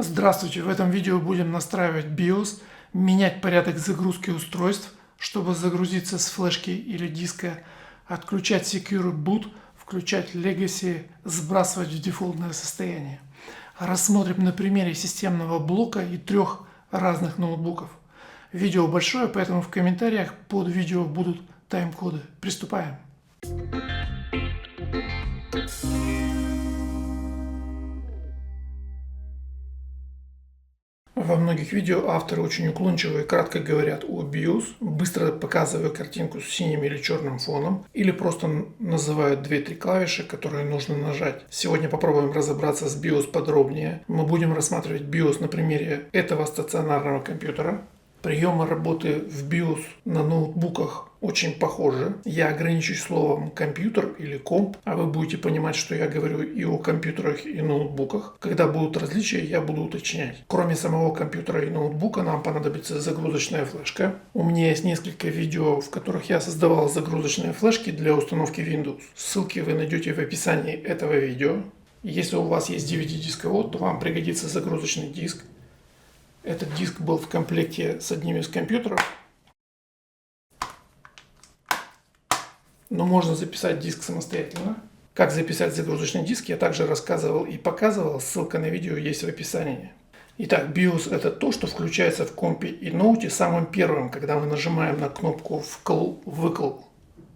Здравствуйте! В этом видео будем настраивать BIOS, менять порядок загрузки устройств, чтобы загрузиться с флешки или диска, отключать Secure Boot, включать Legacy, сбрасывать в дефолтное состояние. Рассмотрим на примере системного блока и 3 разных ноутбуков. Видео большое, поэтому в комментариях под видео будут тайм-коды. Приступаем! Во многих видео авторы очень уклончиво и кратко говорят о BIOS, быстро показывая картинку с синим или черным фоном, или просто называют 2-3 клавиши, которые нужно нажать. Сегодня попробуем разобраться с BIOS подробнее. Мы будем рассматривать BIOS на примере этого стационарного компьютера. Приемы работы в BIOS на ноутбуках очень похожи. Я ограничусь словом компьютер или комп, а вы будете понимать, что я говорю и о компьютерах, и ноутбуках. Когда будут различия, я буду уточнять. Кроме самого компьютера и ноутбука, нам понадобится загрузочная флешка. У меня есть несколько видео, в которых я создавал загрузочные флешки для установки Windows. Ссылки вы найдете в описании этого видео. Если у вас есть DVD-дисковод, то вам пригодится загрузочный диск. Этот диск был в комплекте с одним из компьютеров. Но можно записать диск самостоятельно. Как записать загрузочный диск я также рассказывал и показывал. Ссылка на видео есть в описании. Итак, BIOS это то, что включается в компе и ноуте самым первым, когда мы нажимаем на кнопку «Вкл-выкл»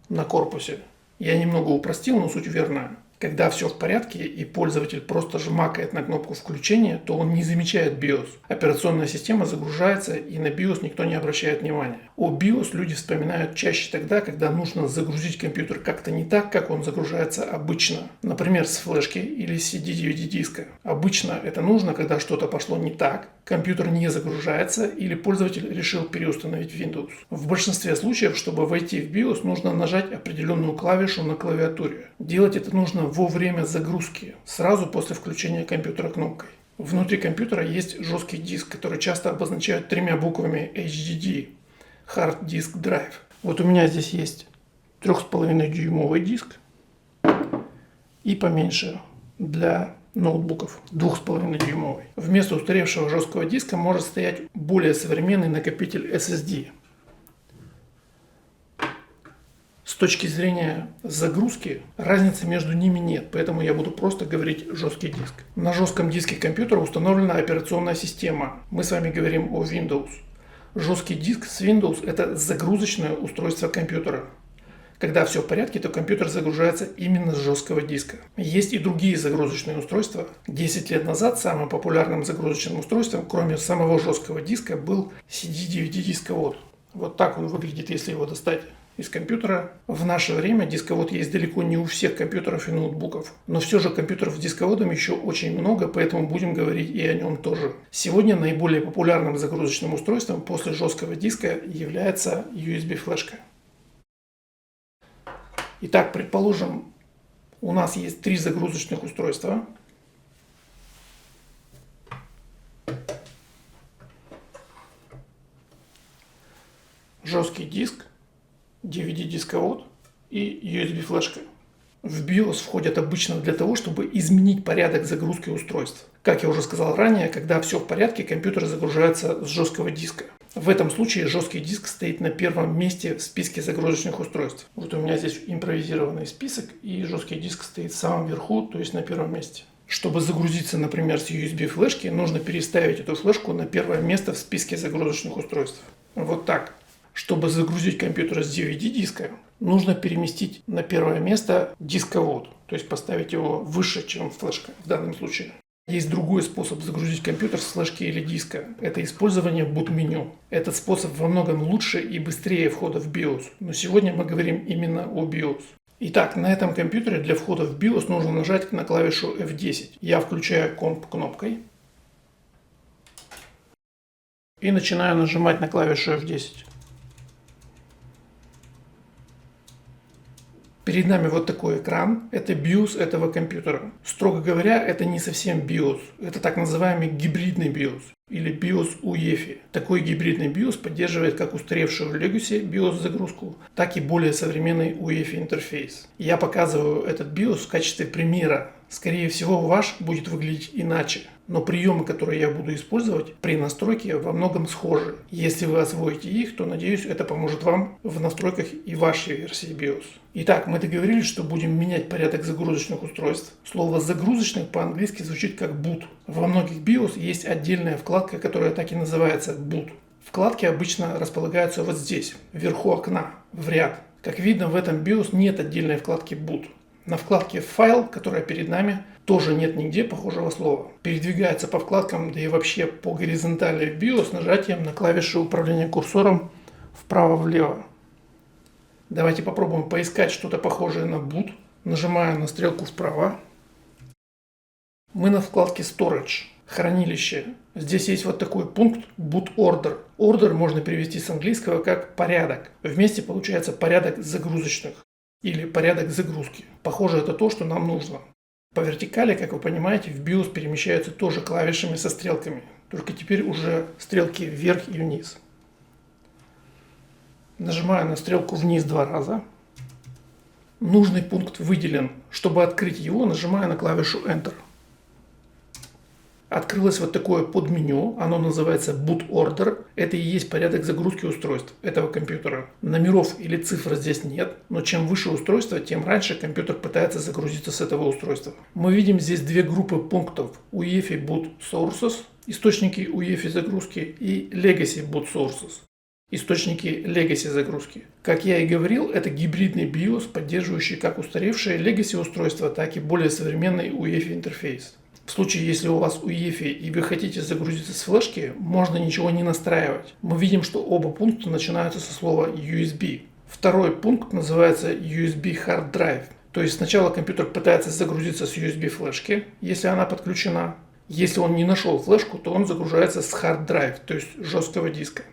на корпусе. Я немного упростил, но суть верная. Когда все в порядке и пользователь просто жмакает на кнопку включения, то он не замечает BIOS. Операционная система загружается и на BIOS никто не обращает внимания. О BIOS люди вспоминают чаще тогда, когда нужно загрузить компьютер как-то не так, как он загружается обычно. Например, с флешки или с CD-DVD диска. Обычно это нужно, когда что-то пошло не так, компьютер не загружается или пользователь решил переустановить Windows. В большинстве случаев, чтобы войти в BIOS, нужно нажать определенную клавишу на клавиатуре. Делать это нужно во время загрузки, сразу после включения компьютера кнопкой. Внутри компьютера есть жесткий диск, который часто обозначают 3 буквами HDD – Hard Disk Drive. Вот у меня здесь есть 3,5-дюймовый диск и поменьше для ноутбуков 2,5-дюймовый. Вместо устаревшего жесткого диска может стоять более современный накопитель SSD. С точки зрения загрузки разницы между ними нет, поэтому я буду просто говорить жесткий диск. На жестком диске компьютера установлена операционная система. Мы с вами говорим о Windows. Жесткий диск с Windows – это загрузочное устройство компьютера. Когда все в порядке, то компьютер загружается именно с жесткого диска. Есть и другие загрузочные устройства. 10 лет назад самым популярным загрузочным устройством, кроме самого жесткого диска, был CD-DVD дисковод. Вот так он выглядит, если его достать из компьютера. В наше время дисковод есть далеко не у всех компьютеров и ноутбуков. Но все же компьютеров с дисководом еще очень много, поэтому будем говорить и о нем тоже. Сегодня наиболее популярным загрузочным устройством после жесткого диска является USB-флешка. Итак, предположим, у нас есть 3 загрузочных устройства. Жесткий диск, DVD-дисковод и USB-флешка. В BIOS входят обычно для того, чтобы изменить порядок загрузки устройств. Как я уже сказал ранее, когда все в порядке, компьютер загружается с жесткого диска. В этом случае жесткий диск стоит на первом месте в списке загрузочных устройств. Вот у меня здесь импровизированный список, и жесткий диск стоит в самом верху, то есть на первом месте. Чтобы загрузиться, например, с USB-флешки, нужно переставить эту флешку на первое место в списке загрузочных устройств. Вот так. Чтобы загрузить компьютер с DVD-диска, нужно переместить на первое место дисковод, то есть поставить его выше, чем флешка в данном случае. Есть другой способ загрузить компьютер с флешки или диска. Это использование boot-меню. Этот способ во многом лучше и быстрее входа в BIOS, но сегодня мы говорим именно о BIOS. Итак, на этом компьютере для входа в BIOS нужно нажать на клавишу F10. Я включаю комп кнопкой и начинаю нажимать на клавишу F10. Перед нами вот такой экран. Это BIOS этого компьютера. Строго говоря, это не совсем BIOS. Это так называемый гибридный BIOS или BIOS UEFI. Такой гибридный BIOS поддерживает как устаревшую Legacy BIOS загрузку, так и более современный UEFI интерфейс. Я показываю этот BIOS в качестве примера Скорее всего, ваш будет выглядеть иначе. Но приемы, которые я буду использовать при настройке, во многом схожи. Если вы освоите их, то, надеюсь, это поможет вам в настройках и вашей версии BIOS. Итак, мы договорились, что будем менять порядок загрузочных устройств. Слово «загрузочный» по-английски звучит как boot. Во многих BIOS есть отдельная вкладка, которая так и называется boot. Вкладки обычно располагаются вот здесь, вверху окна, в ряд. Как видно, в этом BIOS нет отдельной вкладки boot. На вкладке «Файл», которая перед нами, тоже нет нигде похожего слова. Передвигается по вкладкам, да и вообще по горизонтали в BIOS нажатием на клавиши управления курсором вправо-влево. Давайте попробуем поискать что-то похожее на boot. Нажимаю на стрелку вправо. Мы на вкладке Storage, хранилище. Здесь есть вот такой пункт Boot Order. Order можно перевести с английского как порядок. Вместе получается порядок загрузочных или порядок загрузки. Похоже, это то, что нам нужно. По вертикали, как вы понимаете, в BIOS перемещаются тоже клавишами со стрелками. Только теперь уже стрелки вверх и вниз. Нажимаю на стрелку вниз 2 раза. Нужный пункт выделен. Чтобы открыть его, нажимаю на клавишу Enter. Открылось вот такое подменю, оно называется Boot Order. Это и есть порядок загрузки устройств этого компьютера. Номеров или цифр здесь нет, но чем выше устройство, тем раньше компьютер пытается загрузиться с этого устройства. Мы видим здесь две группы пунктов: UEFI Boot Sources, источники UEFI загрузки, и Legacy Boot Sources, источники Legacy загрузки. Как я и говорил, это гибридный BIOS, поддерживающий как устаревшие Legacy устройства, так и более современный UEFI интерфейс. В случае, если у вас UEFI и вы хотите загрузиться с флешки, можно ничего не настраивать. Мы видим, что оба пункта начинаются со слова USB. Второй пункт называется USB Hard Drive. То есть сначала компьютер пытается загрузиться с USB флешки, если она подключена. Если он не нашел флешку, то он загружается с Hard Drive, то есть жесткого диска.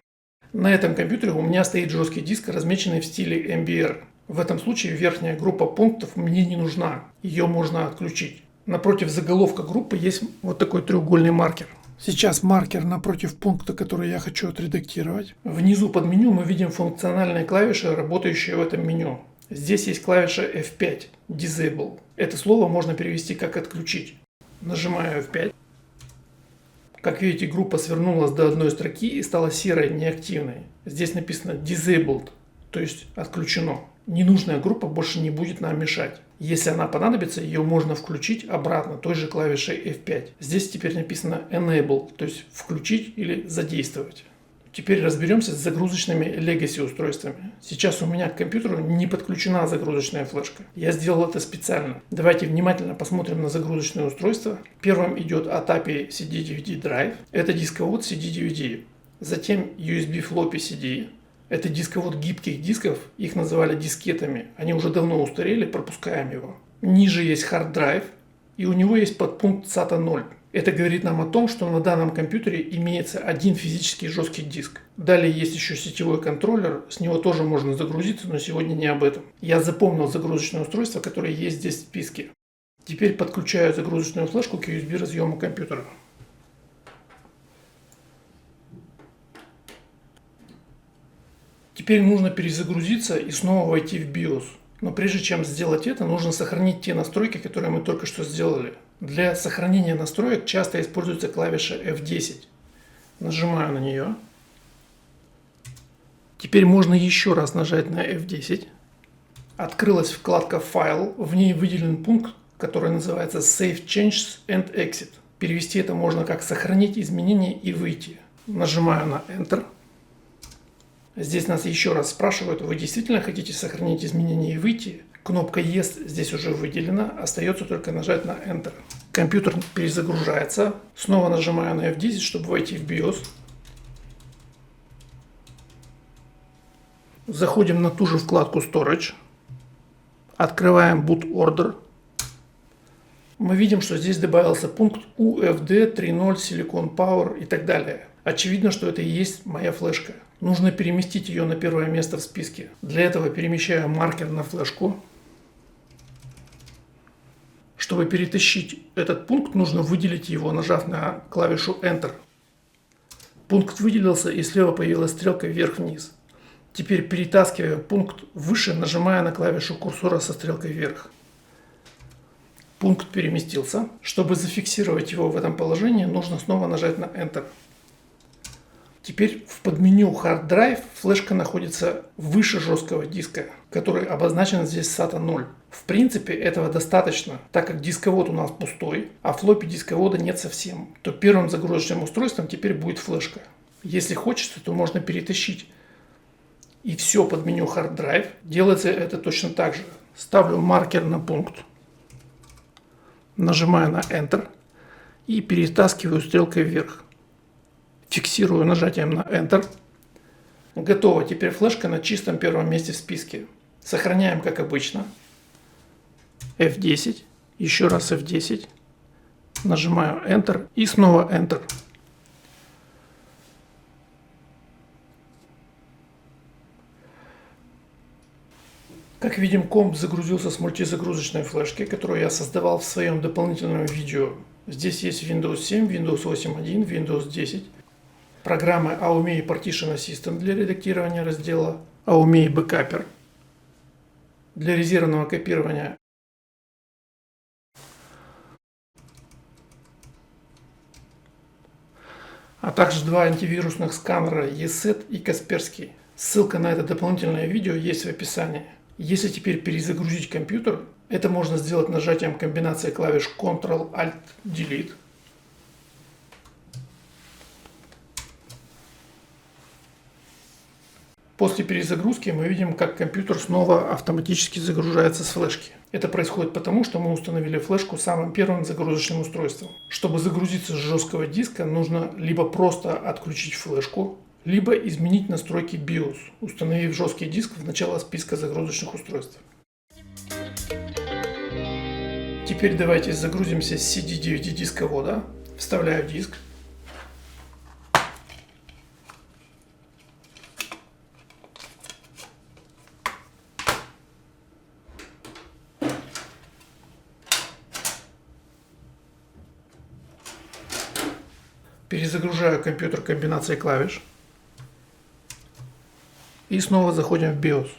На этом компьютере у меня стоит жесткий диск, размеченный в стиле MBR. В этом случае верхняя группа пунктов мне не нужна, ее можно отключить. Напротив заголовка группы есть вот такой треугольный маркер. Сейчас маркер напротив пункта, который я хочу отредактировать. Внизу под меню мы видим функциональные клавиши, работающие в этом меню. Здесь есть клавиша F5 Disable. Это слово можно перевести как «отключить». Нажимаю F5. Как видите, группа свернулась до одной строки и стала серой, неактивной. Здесь написано Disabled, то есть отключено. Ненужная группа больше не будет нам мешать. Если она понадобится, ее можно включить обратно той же клавишей F5. Здесь теперь написано Enable, то есть включить или задействовать. Теперь разберемся с загрузочными Legacy устройствами. Сейчас у меня к компьютеру не подключена загрузочная флешка. Я сделал это специально. Давайте внимательно посмотрим на загрузочное устройство. Первым идет от API CD-DVD Drive. Это дисковод CD-DVD. Затем USB Floppy CD. Это дисковод гибких дисков, их называли дискетами. Они уже давно устарели, пропускаем его. Ниже есть Hard Drive, и у него есть подпункт SATA 0. Это говорит нам о том, что на данном компьютере имеется один физический жесткий диск. Далее есть еще сетевой контроллер, с него тоже можно загрузиться, но сегодня не об этом. Я запомнил загрузочное устройство, которое есть здесь в списке. Теперь подключаю загрузочную флешку к USB разъему компьютера. Теперь нужно перезагрузиться и снова войти в BIOS. Но прежде чем сделать это, нужно сохранить те настройки, которые мы только что сделали. Для сохранения настроек часто используется клавиша F10. Нажимаю на нее. Теперь можно еще раз нажать на F10. Открылась вкладка «Файл». В ней выделен пункт, который называется Save Changes and Exit. Перевести это можно как «сохранить изменения и выйти». Нажимаю на Enter. Здесь нас еще раз спрашивают, вы действительно хотите сохранить изменения и выйти? Кнопка Yes здесь уже выделена, остается только нажать на Enter. Компьютер перезагружается. Снова нажимаю на F10, чтобы войти в BIOS. Заходим на ту же вкладку Storage. Открываем Boot Order. Мы видим, что здесь добавился пункт UFD 3.0 Silicon Power и так далее. Очевидно, что это и есть моя флешка. Нужно переместить ее на первое место в списке. Для этого перемещаю маркер на флешку. Чтобы перетащить этот пункт, нужно выделить его, нажав на клавишу Enter. Пункт выделился, и слева появилась стрелка вверх-вниз. Теперь перетаскивая пункт выше, нажимая на клавишу курсора со стрелкой вверх. Пункт переместился. Чтобы зафиксировать его в этом положении, нужно снова нажать на Enter. Теперь в подменю Hard Drive флешка находится выше жесткого диска, который обозначен здесь SATA 0. В принципе, этого достаточно, так как дисковод у нас пустой, а флоппи дисковода нет совсем, то первым загрузочным устройством теперь будет флешка. Если хочется, то можно перетащить и все под меню Hard Drive. Делается это точно так же. Ставлю маркер на пункт, нажимаю на Enter и перетаскиваю стрелкой вверх. Фиксирую нажатием на Enter. Готово. Теперь флешка на чистом первом месте в списке. Сохраняем как обычно. F10. Еще раз F10. Нажимаю Enter и снова Enter. Как видим, комп загрузился с мультизагрузочной флешки, которую я создавал в своем дополнительном видео. Здесь есть Windows 7, Windows 8.1, Windows 10. Программы AUMEI Partition Assistant для редактирования раздела, AUMEI Backuper для резервного копирования, а также два антивирусных сканера ESET и Kaspersky. Ссылка на это дополнительное видео есть в описании. Если теперь перезагрузить компьютер, это можно сделать нажатием комбинации клавиш Ctrl-Alt-Delete. После перезагрузки мы видим, как компьютер снова автоматически загружается с флешки. Это происходит потому, что мы установили флешку самым первым загрузочным устройством. Чтобы загрузиться с жесткого диска, нужно либо просто отключить флешку, либо изменить настройки BIOS, установив жесткий диск в начало списка загрузочных устройств. Теперь давайте загрузимся с CD-DVD дисковода. Вставляю диск. Перезагружаю компьютер комбинацией клавиш. И снова заходим в BIOS.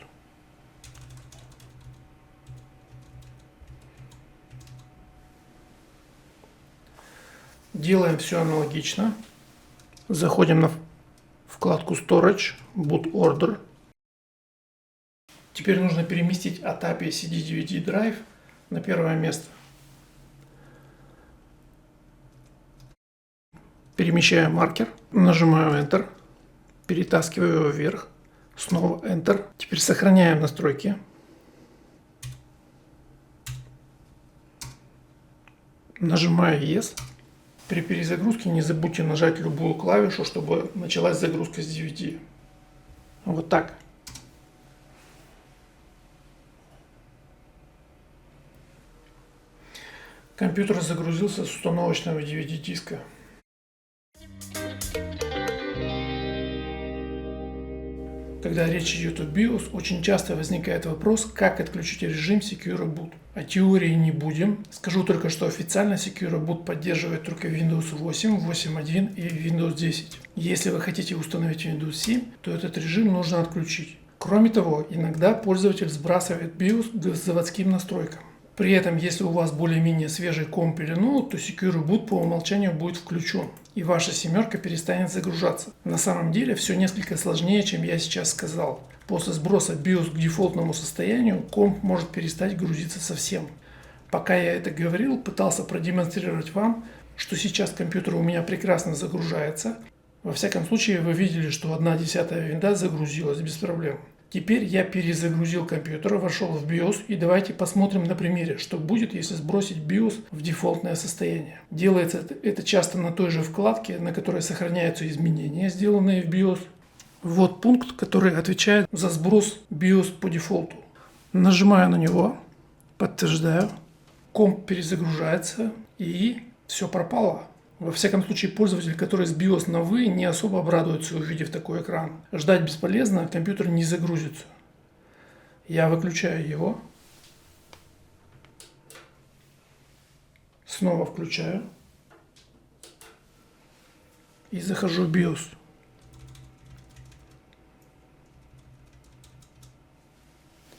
Делаем все аналогично. Заходим на вкладку Storage, Boot Order. Теперь нужно переместить от API CD-DVD Drive на первое место. Перемещаю маркер, нажимаю Enter, перетаскиваю его вверх, снова Enter. Теперь сохраняем настройки. Нажимаю Yes. При перезагрузке не забудьте нажать любую клавишу, чтобы началась загрузка с DVD. Вот так. Компьютер загрузился с установочного DVD диска. Когда речь идет о BIOS, очень часто возникает вопрос, как отключить режим Secure Boot. О теории не будем. Скажу только, что официально Secure Boot поддерживает только Windows 8, 8.1 и Windows 10. Если вы хотите установить Windows 7, то этот режим нужно отключить. Кроме того, иногда пользователь сбрасывает BIOS к заводским настройкам. При этом, если у вас более-менее свежий комп или ноут, то Secure Boot по умолчанию будет включен, и ваша семерка перестанет загружаться. На самом деле все несколько сложнее, чем я сейчас сказал. После сброса BIOS к дефолтному состоянию комп может перестать грузиться совсем. Пока я это говорил, пытался продемонстрировать вам, что сейчас компьютер у меня прекрасно загружается. Во всяком случае, вы видели, что 1/10 винда загрузилась без проблем. Теперь я перезагрузил компьютер, вошел в BIOS, и давайте посмотрим на примере, что будет, если сбросить BIOS в дефолтное состояние. Делается это часто на той же вкладке, на которой сохраняются изменения, сделанные в BIOS. Вот пункт, который отвечает за сброс BIOS по дефолту. Нажимаю на него, подтверждаю, комп перезагружается, и все пропало. Во всяком случае, пользователь, который с BIOS на «вы», не особо обрадуется, увидев такой экран. Ждать бесполезно, компьютер не загрузится. Я выключаю его. Снова включаю. И захожу в BIOS.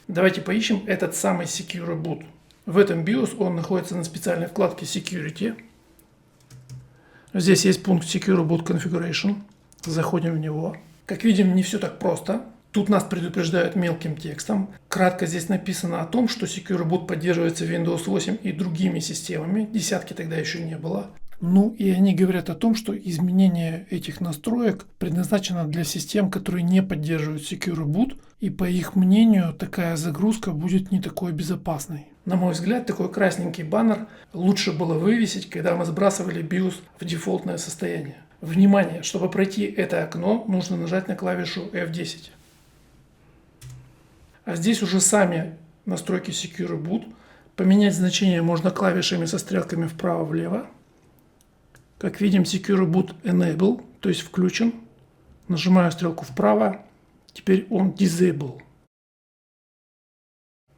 Давайте поищем этот самый Secure Boot. В этом BIOS он находится на специальной вкладке Security. Здесь есть пункт Secure Boot Configuration. Заходим в него. Как видим, не все так просто. Тут нас предупреждают мелким текстом. Кратко здесь написано о том, что Secure Boot поддерживается Windows 8 и другими системами. Десятки тогда еще не было. Ну и они говорят о том, что изменение этих настроек предназначено для систем, которые не поддерживают Secure Boot. И по их мнению, такая загрузка будет не такой безопасной. На мой взгляд, такой красненький баннер лучше было вывесить, когда мы сбрасывали BIOS в дефолтное состояние. Внимание! Чтобы пройти это окно, нужно нажать на клавишу F10. А здесь уже сами настройки Secure Boot. Поменять значение можно клавишами со стрелками вправо-влево. Как видим, Secure Boot Enable, то есть включен. Нажимаю стрелку вправо. Теперь он Disable.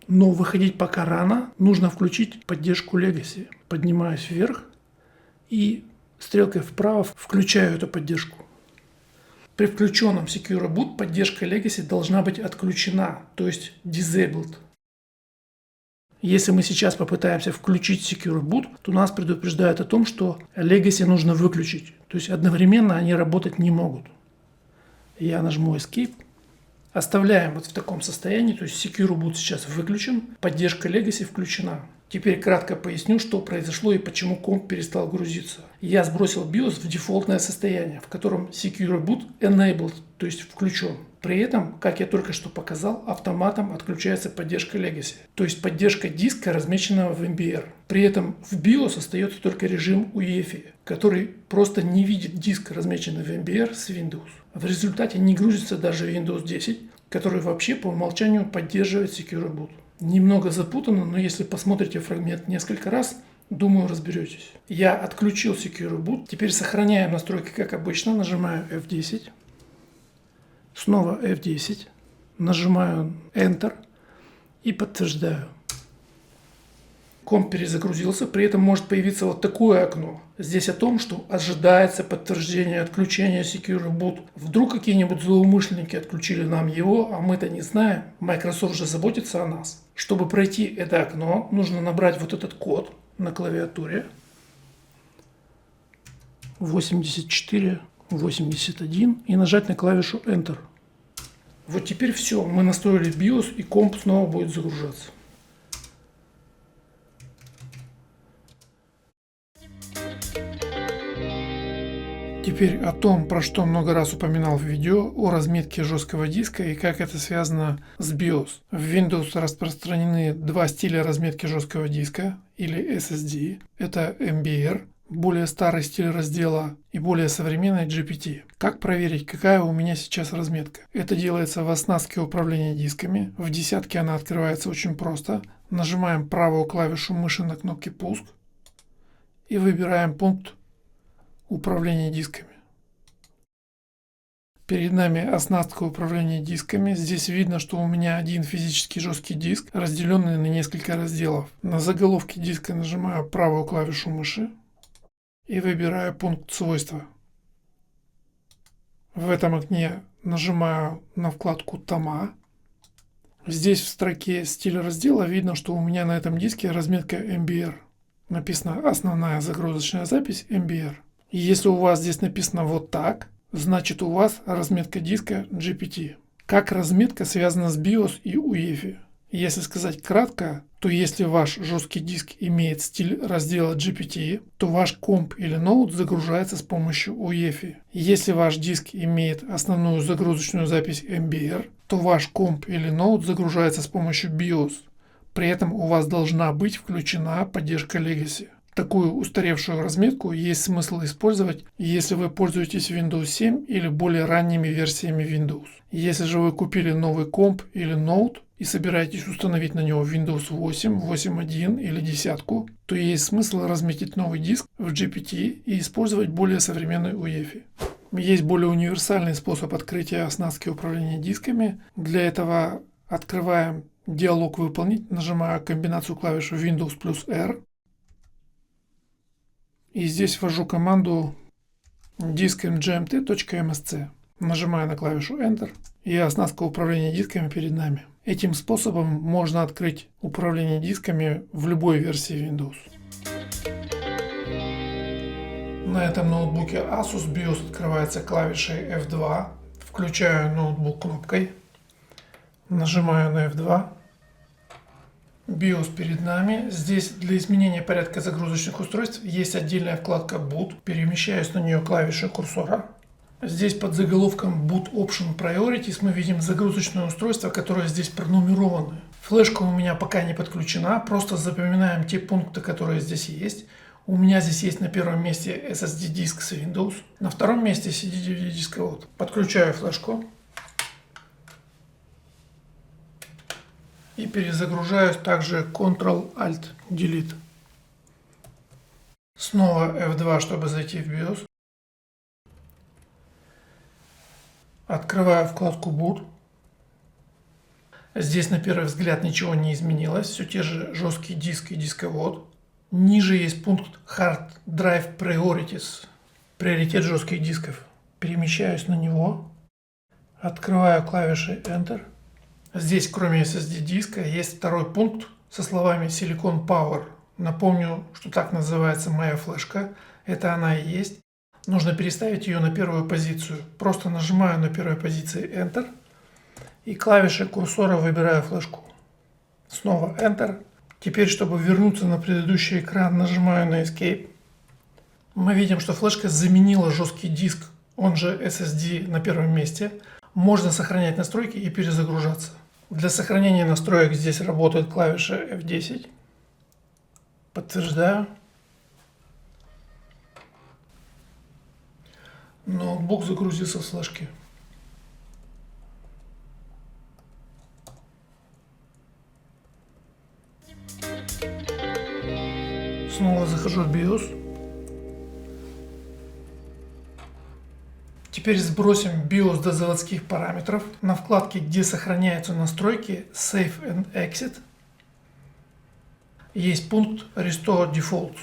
Но выходить пока рано. Нужно включить поддержку Legacy. Поднимаюсь вверх и стрелкой вправо включаю эту поддержку. При включенном Secure Boot поддержка Legacy должна быть отключена, то есть Disabled. Если мы сейчас попытаемся включить Secure Boot, то нас предупреждают о том, что Legacy нужно выключить. То есть одновременно они работать не могут. Я нажму Escape. Оставляем вот в таком состоянии, то есть Secure Boot сейчас выключен, поддержка Legacy включена. Теперь кратко поясню, что произошло и почему комп перестал грузиться. Я сбросил BIOS в дефолтное состояние, в котором Secure Boot Enabled, то есть включен. При этом, как я только что показал, автоматом отключается поддержка Legacy, то есть поддержка диска, размещенного в MBR. При этом в BIOS остается только режим UEFI, который просто не видит диск, размещенный в MBR с Windows. В результате не грузится даже Windows 10, который вообще по умолчанию поддерживает Secure Boot. Немного запутанно, но если посмотрите фрагмент несколько раз, думаю, разберетесь. Я отключил Secure Boot. Теперь сохраняем настройки как обычно. Нажимаю F10. Снова F10. Нажимаю Enter и подтверждаю. Комп перезагрузился, при этом может появиться вот такое окно. Здесь о том, что ожидается подтверждение отключения Secure Boot. Вдруг какие-нибудь злоумышленники отключили нам его, а мы-то не знаем. Microsoft же заботится о нас. Чтобы пройти это окно, нужно набрать вот этот код на клавиатуре. 8481 и нажать на клавишу Enter. Вот теперь все, мы настроили BIOS и комп снова будет загружаться. Теперь о том, про что много раз упоминал в видео, о разметке жесткого диска и как это связано с BIOS. В Windows распространены два стиля разметки жесткого диска или SSD. Это MBR, более старый стиль раздела, и более современный GPT. Как проверить, какая у меня сейчас разметка? Это делается в оснастке управления дисками. В десятке она открывается очень просто. Нажимаем правую клавишу мыши на кнопке «Пуск» и выбираем пункт управление дисками. Перед нами оснастка управления дисками. Здесь видно, что у меня один физический жесткий диск, разделенный на несколько разделов. На заголовке диска нажимаю правую клавишу мыши и выбираю пункт свойства. В этом окне нажимаю на вкладку «Тома». Здесь в строке «Стиль раздела» видно, что у меня на этом диске разметка MBR. Написано «Основная загрузочная запись MBR». И если у вас здесь написано вот так, значит у вас разметка диска GPT. Как разметка связана с BIOS и UEFI? Если сказать кратко, то если ваш жесткий диск имеет стиль раздела GPT, то ваш комп или ноут загружается с помощью UEFI. Если ваш диск имеет основную загрузочную запись MBR, то ваш комп или ноут загружается с помощью BIOS. При этом у вас должна быть включена поддержка Legacy. Такую устаревшую разметку есть смысл использовать, если вы пользуетесь Windows 7 или более ранними версиями Windows. Если же вы купили новый комп или ноут и собираетесь установить на него Windows 8, 8.1 или 10, то есть смысл разметить новый диск в GPT и использовать более современный UEFI. Есть более универсальный способ открытия оснастки управления дисками. Для этого открываем диалог «Выполнить», нажимаю комбинацию клавиш Windows плюс R. И здесь ввожу команду diskmgmt.msc. Нажимаю на клавишу Enter, и оснастка управления дисками перед нами. Этим способом можно открыть управление дисками в любой версии Windows. На этом ноутбуке Asus BIOS открывается клавишей F2. Включаю ноутбук кнопкой. Нажимаю на F2. BIOS перед нами. Здесь для изменения порядка загрузочных устройств есть отдельная вкладка Boot. Перемещаюсь на нее клавишей курсора. Здесь под заголовком Boot Option Priorities мы видим загрузочное устройство, которое здесь пронумеровано. Флешка у меня пока не подключена, просто запоминаем те пункты, которые здесь есть. У меня здесь есть на первом месте SSD диск с Windows, на втором месте CD-DVD дисковод. Подключаю флешку и перезагружаюсь также Ctrl-Alt-Delete. Снова F2, чтобы зайти в BIOS. Открываю вкладку Boot. Здесь на первый взгляд ничего не изменилось, все те же жесткий диск и дисковод. Ниже есть пункт Hard Drive Priorities, приоритет жестких дисков. Перемещаюсь на него, открываю клавишей Enter. Здесь кроме SSD диска есть второй пункт со словами Silicon Power. Напомню, что так называется моя флешка, это она и есть. Нужно переставить ее на первую позицию. Просто нажимаю на первой позиции Enter и клавишей курсора выбираю флешку. Снова Enter. Теперь, чтобы вернуться на предыдущий экран, нажимаю на Escape. Мы видим, что флешка заменила жесткий диск, он же SSD, на первом месте. Можно сохранять настройки и перезагружаться. Для сохранения настроек здесь работает клавиша F10. Подтверждаю. Ноутбук загрузился с флешки. Снова захожу в BIOS. Теперь сбросим BIOS до заводских параметров. На вкладке, где сохраняются настройки Save and Exit, есть пункт Restore Defaults.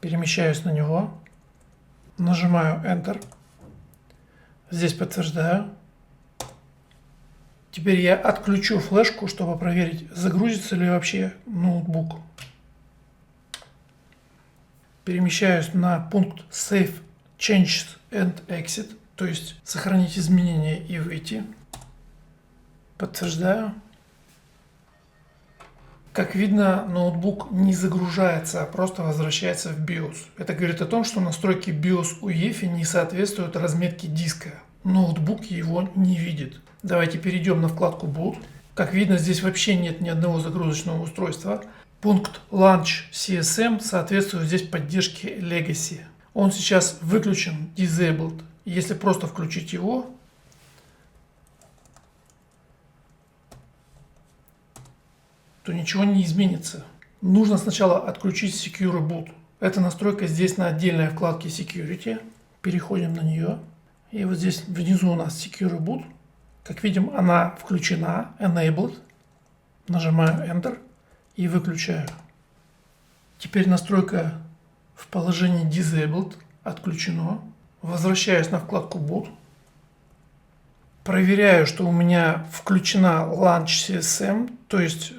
Перемещаюсь на него. Нажимаю Enter. Здесь подтверждаю. Теперь я отключу флешку, чтобы проверить, загрузится ли вообще ноутбук. Перемещаюсь на пункт Save Changes and Exit, то есть сохранить изменения и выйти. Подтверждаю. Как видно, ноутбук не загружается, а просто возвращается в BIOS. Это говорит о том, что настройки BIOS UEFI не соответствуют разметке диска. Ноутбук его не видит. Давайте перейдем на вкладку Boot. Как видно, здесь вообще нет ни одного загрузочного устройства. Пункт Launch CSM соответствует здесь поддержке Legacy. Он сейчас выключен, Disabled. Если просто включить его, то ничего не изменится. Нужно сначала отключить Secure Boot. Эта настройка здесь на отдельной вкладке Security. Переходим на нее. И вот здесь внизу у нас Secure Boot. Как видим, она включена, Enabled. Нажимаю Enter и выключаю. Теперь настройка в положении Disabled отключено. Возвращаюсь на вкладку Boot. Проверяю, что у меня включена Launch CSM, то есть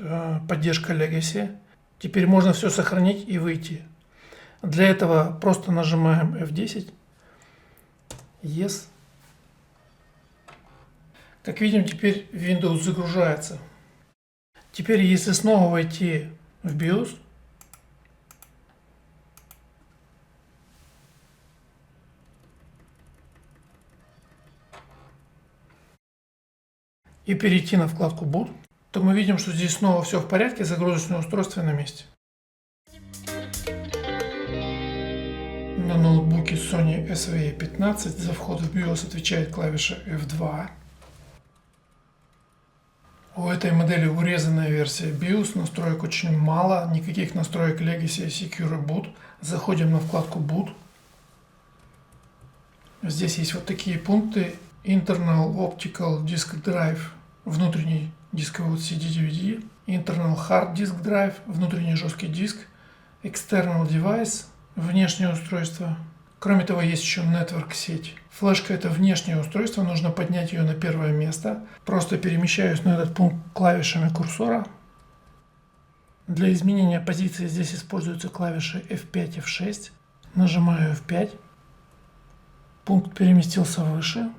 поддержка Legacy. Теперь можно все сохранить и выйти. Для этого просто нажимаем F10. Yes. Как видим, теперь Windows загружается. Теперь, если снова войти в BIOS, и перейти на вкладку Boot, то мы видим, что здесь снова все в порядке, загрузочное устройство на месте. На ноутбуке Sony SVE15 за вход в BIOS отвечает клавиша F2. У этой модели урезанная версия BIOS, настроек очень мало, никаких настроек Legacy и Secure Boot. Заходим на вкладку Boot. Здесь есть вот такие пункты. Internal Optical Disk Drive, внутренний дисковод CD-DVD, Internal Hard Disk Drive, внутренний жесткий диск, External Device, внешнее устройство, Кроме того, есть еще Network сеть. Флешка — это внешнее устройство, нужно поднять ее на первое место. Просто перемещаюсь на этот пункт клавишами курсора. Для изменения позиции здесь используются клавиши F5, F6. Нажимаю F5. Пункт переместился выше.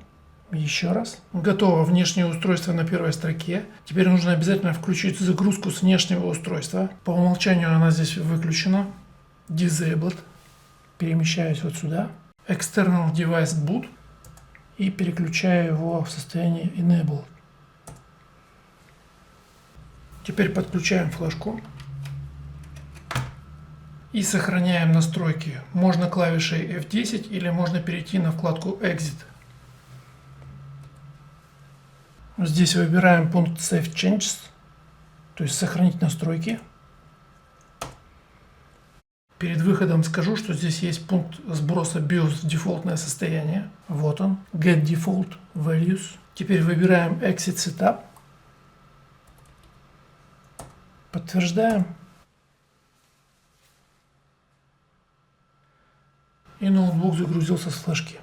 Еще раз. Готово внешнее устройство на первой строке. Теперь нужно обязательно включить загрузку с внешнего устройства. По умолчанию она здесь выключена. Disabled. Перемещаюсь вот сюда. External Device Boot. И переключаю его в состояние Enable. Теперь подключаем флешку. И сохраняем настройки. Можно клавишей F10 или можно перейти на вкладку Exit. Здесь выбираем пункт Save Changes, то есть сохранить настройки. Перед выходом скажу, что здесь есть пункт сброса BIOS в дефолтное состояние. Вот он. Get Default Values. Теперь выбираем Exit Setup. Подтверждаем. И ноутбук загрузился с флешки.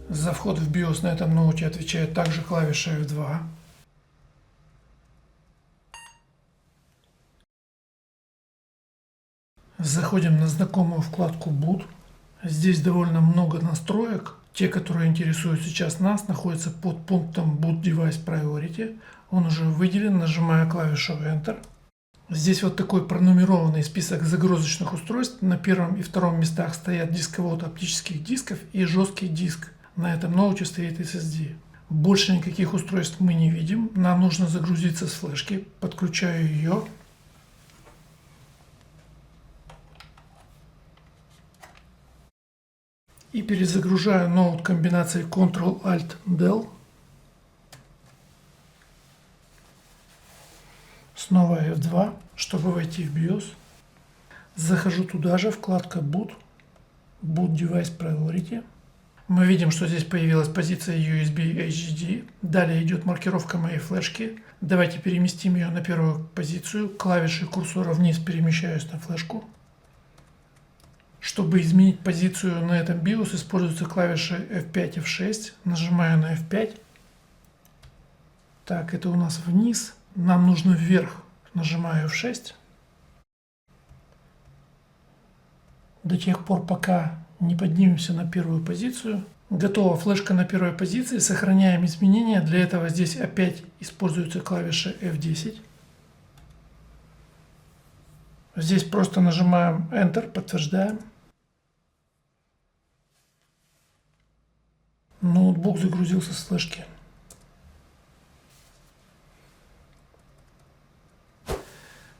За вход в BIOS на этом ноуте отвечает также клавиша F2. Заходим на знакомую вкладку Boot. Здесь довольно много настроек. Те, которые интересуют сейчас нас, находятся под пунктом Boot Device Priority. Он уже выделен, нажимая клавишу Enter. Здесь вот такой пронумерованный список загрузочных устройств. На первом и втором местах стоят дисковод оптических дисков и жесткий диск. На этом ноуте стоит SSD. Больше никаких устройств мы не видим. Нам нужно загрузиться с флешки. Подключаю ее. И перезагружаю ноут комбинацией Ctrl-Alt-Del. Снова F2, чтобы войти в BIOS. Захожу туда же, вкладка Boot. Boot Device Priority. Мы видим, что здесь появилась позиция USB HDD. Далее идет маркировка моей флешки. Давайте переместим ее на первую позицию. Клавишей курсора вниз перемещаюсь на флешку. Чтобы изменить позицию на этом BIOS, используются клавиши F5, F6. Нажимаю на F5. Так, это у нас вниз. Нам нужно вверх. Нажимаю F6. До тех пор, пока не поднимемся на первую позицию. Готова флешка на первой позиции. Сохраняем изменения. Для этого здесь опять используется клавиша F10. Здесь просто нажимаем Enter, подтверждаем. Ноутбук загрузился с флешки.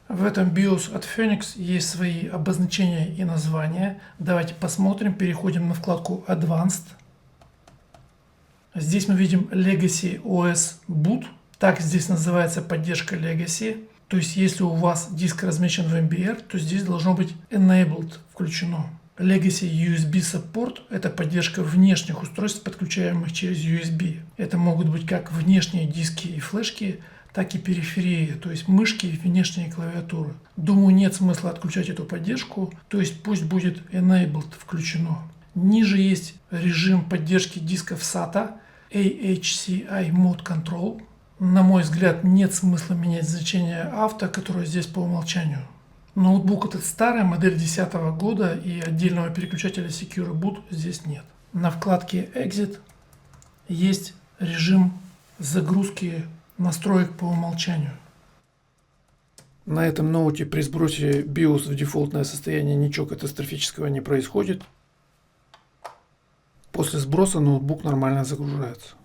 В этом BIOS от Phoenix есть свои обозначения и названия. Давайте посмотрим. Переходим на вкладку Advanced. Здесь мы видим Legacy OS Boot. Так здесь называется поддержка Legacy. То есть если у вас диск размещен в MBR, то здесь должно быть Enabled включено. Legacy USB Support – это поддержка внешних устройств, подключаемых через USB. Это могут быть как внешние диски и флешки, так и периферии, то есть мышки и внешние клавиатуры. Думаю, нет смысла отключать эту поддержку, то есть пусть будет Enabled включено. Ниже есть режим поддержки дисков SATA AHCI Mode Control. На мой взгляд, нет смысла менять значение авто, которое здесь по умолчанию. Ноутбук этот старый, модель 2010 года, и отдельного переключателя Secure Boot здесь нет. На вкладке Exit есть режим загрузки настроек по умолчанию. На этом ноуте при сбросе BIOS в дефолтное состояние ничего катастрофического не происходит. После сброса ноутбук нормально загружается.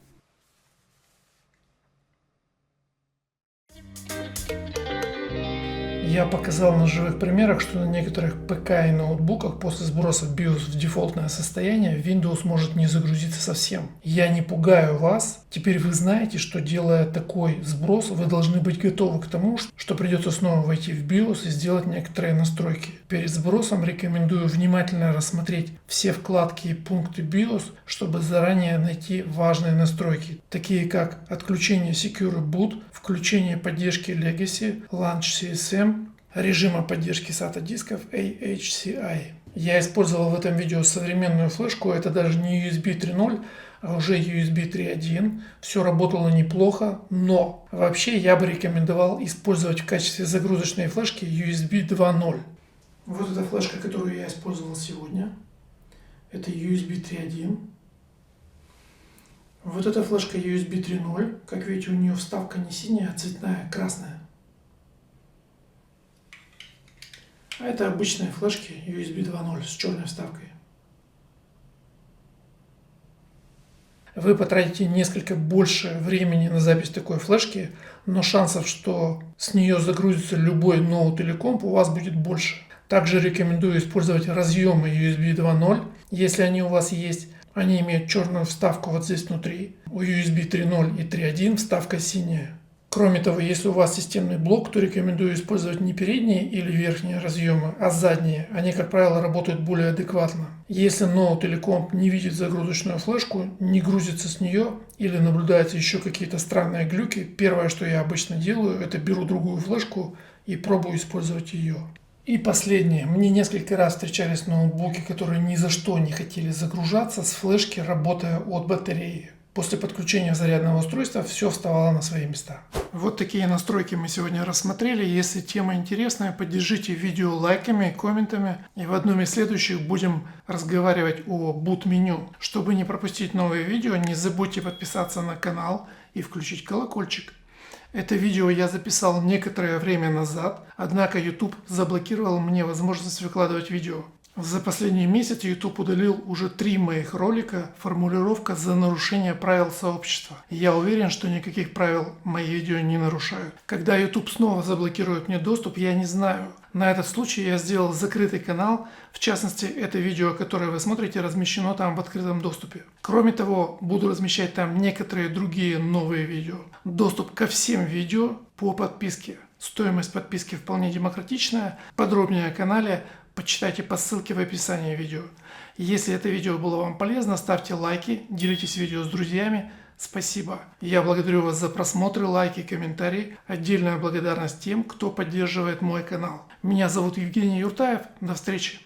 Я показал на живых примерах, что на некоторых ПК и ноутбуках после сброса BIOS в дефолтное состояние Windows может не загрузиться совсем. Я не пугаю вас. Теперь вы знаете, что делая такой сброс, вы должны быть готовы к тому, что придется снова войти в BIOS и сделать некоторые настройки. Перед сбросом рекомендую внимательно рассмотреть все вкладки и пункты BIOS, чтобы заранее найти важные настройки, такие как отключение Secure Boot, включение поддержки Legacy, Launch CSM, режима поддержки SATA дисков AHCI. Я использовал в этом видео современную флешку, это даже не USB 3.0, а уже USB 3.1. Все работало неплохо, но вообще я бы рекомендовал использовать в качестве загрузочной флешки USB 2.0. Вот эта флешка, которую я использовал сегодня. Это USB 3.1. Вот эта флешка USB 3.0. Как видите, у нее вставка не синяя, а цветная, красная. А это обычные флешки USB 2.0 с черной вставкой. Вы потратите несколько больше времени на запись такой флешки, но шансов, что с нее загрузится любой ноут или комп, у вас будет больше. Также рекомендую использовать разъемы USB 2.0, если они у вас есть. Они имеют черную вставку вот здесь внутри. У USB 3.0 и 3.1 вставка синяя. Кроме того, если у вас системный блок, то рекомендую использовать не передние или верхние разъемы, а задние. Они, как правило, работают более адекватно. Если ноут или комп не видит загрузочную флешку, не грузится с нее или наблюдаются еще какие-то странные глюки, первое, что я обычно делаю, это беру другую флешку и пробую использовать ее. И последнее. Мне несколько раз встречались ноутбуки, которые ни за что не хотели загружаться с флешки, работая от батареи. После подключения зарядного устройства все вставало на свои места. Вот такие настройки мы сегодня рассмотрели. Если тема интересная, поддержите видео лайками и комментами. И в одном из следующих будем разговаривать о boot-меню. Чтобы не пропустить новые видео, не забудьте подписаться на канал и включить колокольчик. Это видео я записал некоторое время назад, однако YouTube заблокировал мне возможность выкладывать видео. За последний месяц YouTube удалил уже 3 моих ролика «Формулировка за нарушение правил сообщества». Я уверен, что никаких правил мои видео не нарушают. Когда YouTube снова заблокирует мне доступ, я не знаю. На этот случай я сделал закрытый канал, в частности, это видео, которое вы смотрите, размещено там в открытом доступе. Кроме того, буду размещать там некоторые другие новые видео. Доступ ко всем видео по подписке. Стоимость подписки вполне демократичная. Подробнее о канале почитайте по ссылке в описании видео. Если это видео было вам полезно, ставьте лайки, делитесь видео с друзьями. Спасибо. Я благодарю вас за просмотры, лайки, комментарии. Отдельная благодарность тем, кто поддерживает мой канал. Меня зовут Евгений Юртаев. До встречи.